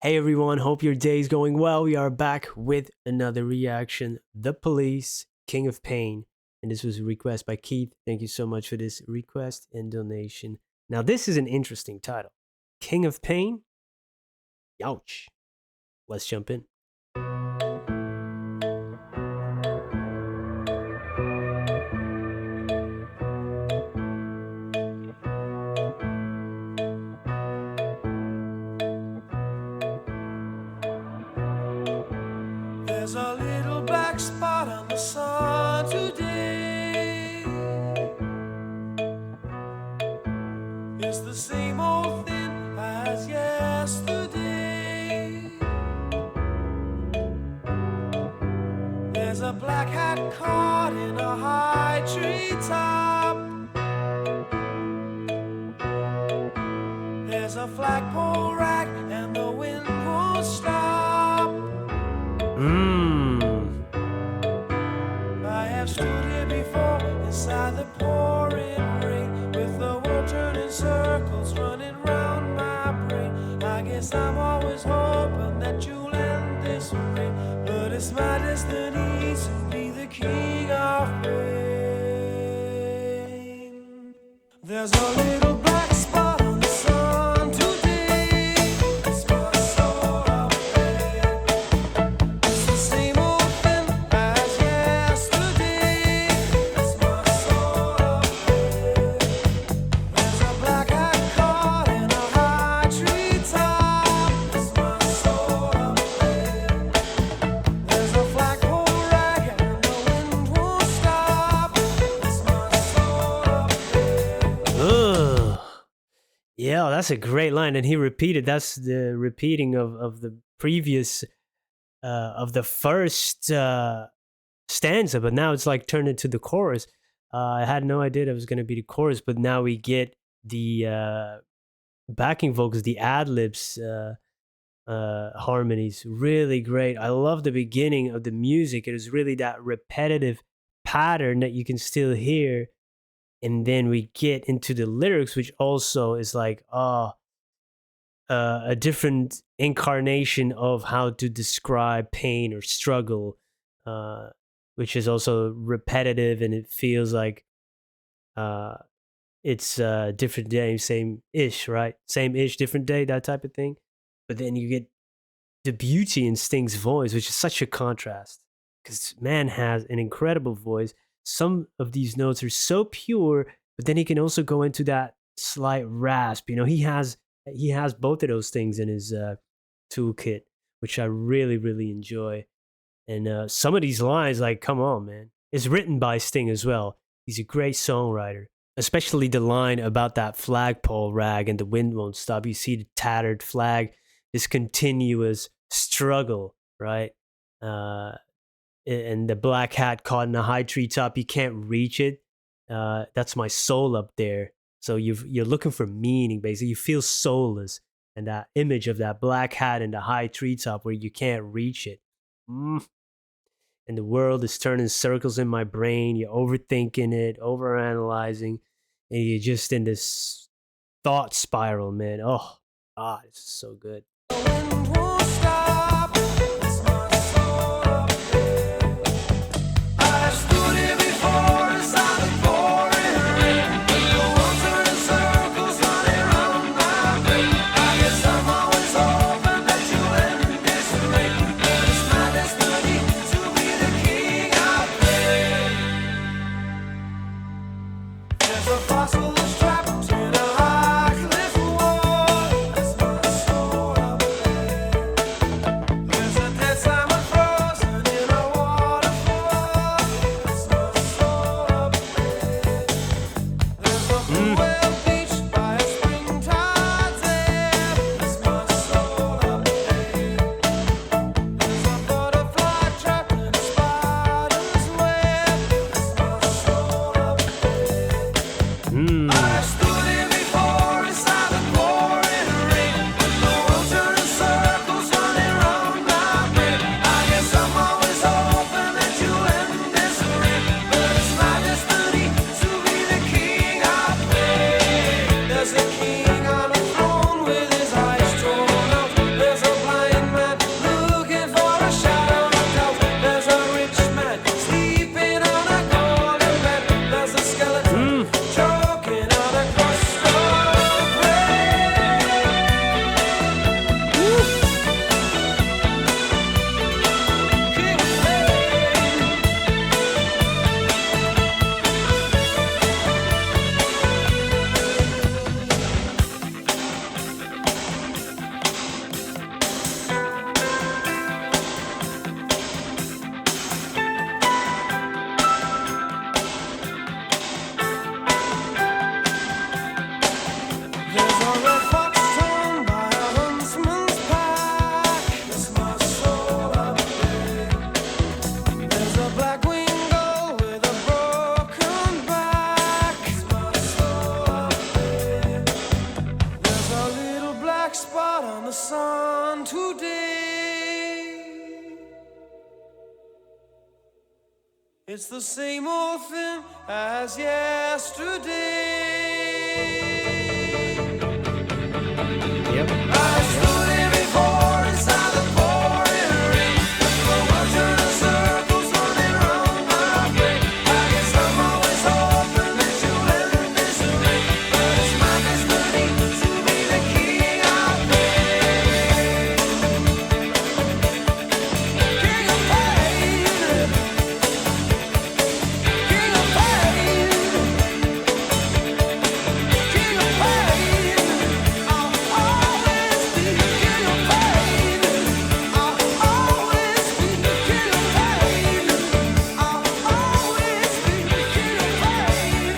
Hey everyone, hope your day is going well. We are back with another reaction. The Police, King of Pain. And this was a request by Keith. Thank you so much for this request and donation. Now, this is an interesting title King of Pain? Youch. Let's jump in. There's a little black spot on the sun today. It's the same old thing as yesterday. There's a black hat caught in a high tree top. There's a flagpole rack and the wind won't stop. I have stood here before inside the pouring rain, with the world turning circles running round my brain. I guess I'm always hoping that you'll end this way, but it's my destiny to be the king of pain. There's a little black spot on the sun today. It's my soul of pain. It's the same old thing as yesterday. It's my soul of pain. There's a black hat caught in a high tree top. It's my soul of pain. There's a flagpole rag and the wind won't stop. It's my soul of pain. Ugh. Yeah, that's a great line. And he repeated, that's the repeating of the previous, of the first stanza, but now it's like turned into the chorus. I had no idea that was going to be the chorus, but now we get the backing vocals, the ad libs, harmonies. Really great. I love the beginning of the music. It is really that repetitive pattern that you can still hear. And then we get into the lyrics, which also is like, a different incarnation of how to describe pain or struggle, which is also repetitive, and it feels like it's a different day, same ish, right? Same ish, different day, that type of thing. But then you get the beauty in Sting's voice, which is such a contrast, because man has an incredible voice. Some of these notes are so pure, but then he can also go into that slight rasp. You know, he has both of those things in his toolkit, which I really, really enjoy. And some of these lines, like, come on, man. It's written by Sting as well. He's a great songwriter, especially the line about that flagpole rag and the wind won't stop. You see the tattered flag, this continuous struggle, right? And the black hat caught in a high treetop, you can't reach it. That's my soul up there. So you're looking for meaning, basically. You feel soulless, and that image of that black hat in the high treetop where you can't reach it. And the world is turning circles in my brain. You're overthinking it, overanalyzing, and you're just in this thought spiral, man. Oh, God, it's so good. The wind won't stop. It's my soul of pain. I have stood here before inside the pouring rain, with the world turning circles running round my brain. I guess I'm always hoping that you'll end this way, but it's my destiny to be the king of pain. There's a fossil that's trapped in a high cliff wall. It's my soul of pain. today. It's the same old thing as yesterday. Yep. I stood here before inside the pouring rain. The world turning circles, running round my brain. I guess I'm always hoping that you'll end this way. But it's my destiny to be the king of pain. King of pain. King of pain. King of pain. I'll always be king of pain. I'll always be king of pain. I'll always be king of pain.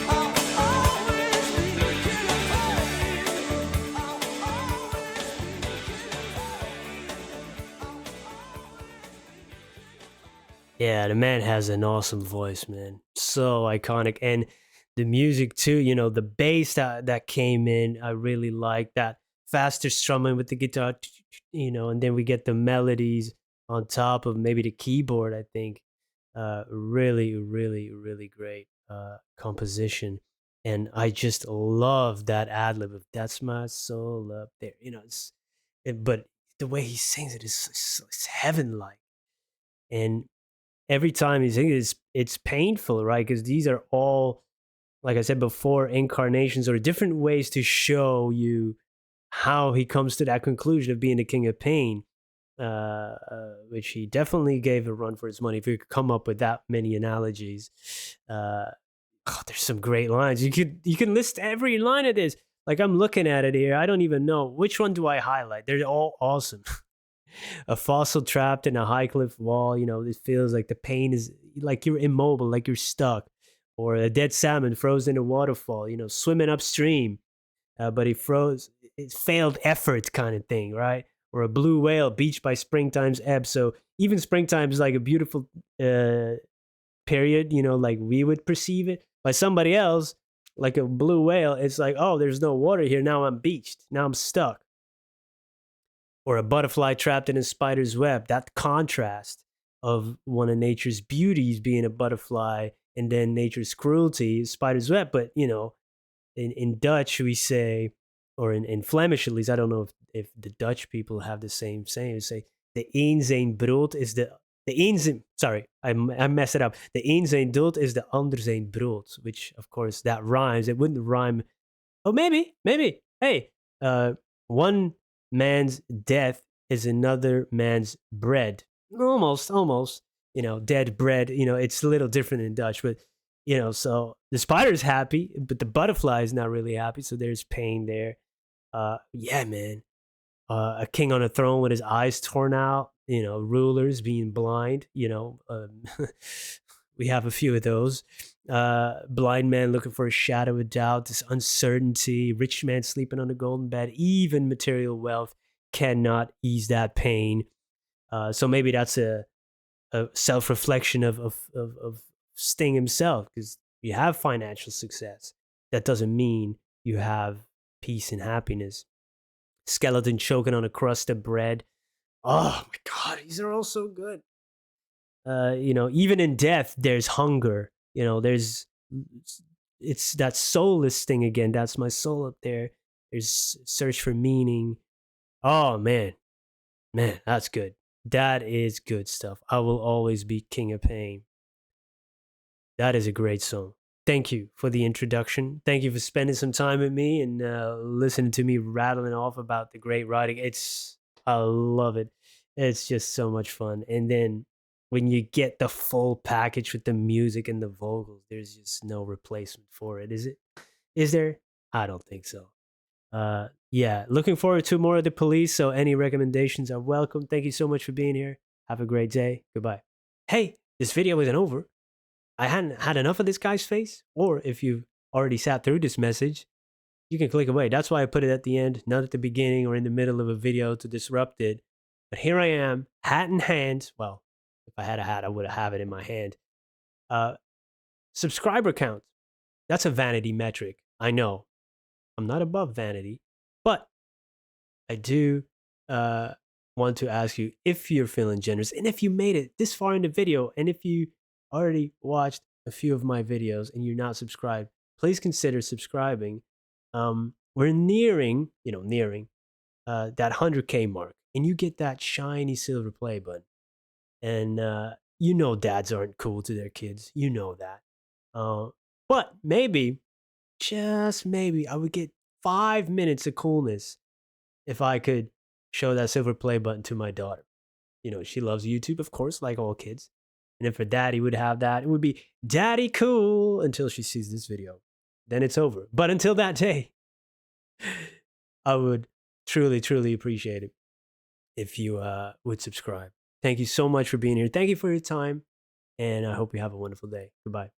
I'll always be king of pain. I'll Yeah, the man has an awesome voice, man. So iconic. And the music too, the bass that came in, I really like that faster strumming with the guitar, and then we get the melodies on top of maybe the keyboard, I think. Really, really, really great composition. And I just love that ad lib of "That's my soul up there." But the way he sings it is it's heaven like. And every time he sings, it's painful, right? Because these are all, like I said before, incarnations or different ways to show you how he comes to that conclusion of being the king of pain, which he definitely gave a run for his money. If you could come up with that many analogies, there's some great lines. You can list every line of this. Like I'm looking at it here, I don't even know which one do I highlight. They're all awesome. A fossil trapped in a high cliff wall. It feels like the pain is like you're immobile, like you're stuck. Or a dead salmon frozen in a waterfall, swimming upstream, but he froze. It's failed effort kind of thing, right? Or a blue whale beached by springtime's ebb. So even springtime is like a beautiful period, like we would perceive it. By somebody else, like a blue whale, it's like, oh, there's no water here. Now I'm beached. Now I'm stuck. Or a butterfly trapped in a spider's web. That contrast of one of nature's beauties being a butterfly and then nature's cruelty, spider's web. But, in Dutch, we say, or in Flemish at least, I don't know if the Dutch people have the same saying. We say, the een zijn brood is the een zijn, sorry, I messed it up. The een zijn dood is the ander zijn brood, which, of course, that rhymes. It wouldn't rhyme. Oh, maybe. Hey, one man's death is another man's bread. Almost. Dead bread. It's a little different in Dutch, but so the spider's happy, but the butterfly is not really happy. So there's pain there. Yeah, man. A king on a throne with his eyes torn out. Rulers being blind. We have a few of those. Blind man looking for a shadow of doubt, this uncertainty, rich man sleeping on a golden bed. Even material wealth cannot ease that pain. So maybe that's a self-reflection of Sting himself, because you have financial success. That doesn't mean you have peace and happiness. Skeleton choking on a crust of bread. Oh my God, these are all so good. Even in death, there's hunger. It's that soulless thing again. That's my soul up there. There's search for meaning. Oh man, that's good. That is good stuff. I will always be king of pain. That is a great song. Thank you for the introduction. Thank you for spending some time with me and listening to me rattling off about the great writing. I love it. It's just so much fun. And then when you get the full package with the music and the vocals, there's just no replacement for it, is it? Is there? I don't think so. Yeah, looking forward to more of The Police. So any recommendations are welcome. Thank you so much for being here. Have a great day. Goodbye. Hey, this video isn't over. I hadn't had enough of this guy's face. Or if you've already sat through this message, you can click away. That's why I put it at the end, not at the beginning or in the middle of a video to disrupt it. But here I am, hat in hand. Well, if I had a hat, I would have it in my hand. Subscriber count. That's a vanity metric. I know. I'm not above vanity, but I do want to ask you if you're feeling generous and if you made it this far in the video, and if you already watched a few of my videos and you're not subscribed, please consider subscribing. We're nearing, that 100K mark, and you get that shiny silver play button. And dads aren't cool to their kids. You know that. But maybe, just maybe, I would get 5 minutes of coolness if I could show that silver play button to my daughter. She loves YouTube, of course, like all kids. And if her daddy would have that, it would be daddy cool until she sees this video. Then it's over. But until that day, I would truly, truly appreciate it if you would subscribe. Thank you so much for being here. Thank you for your time. And I hope you have a wonderful day. Goodbye.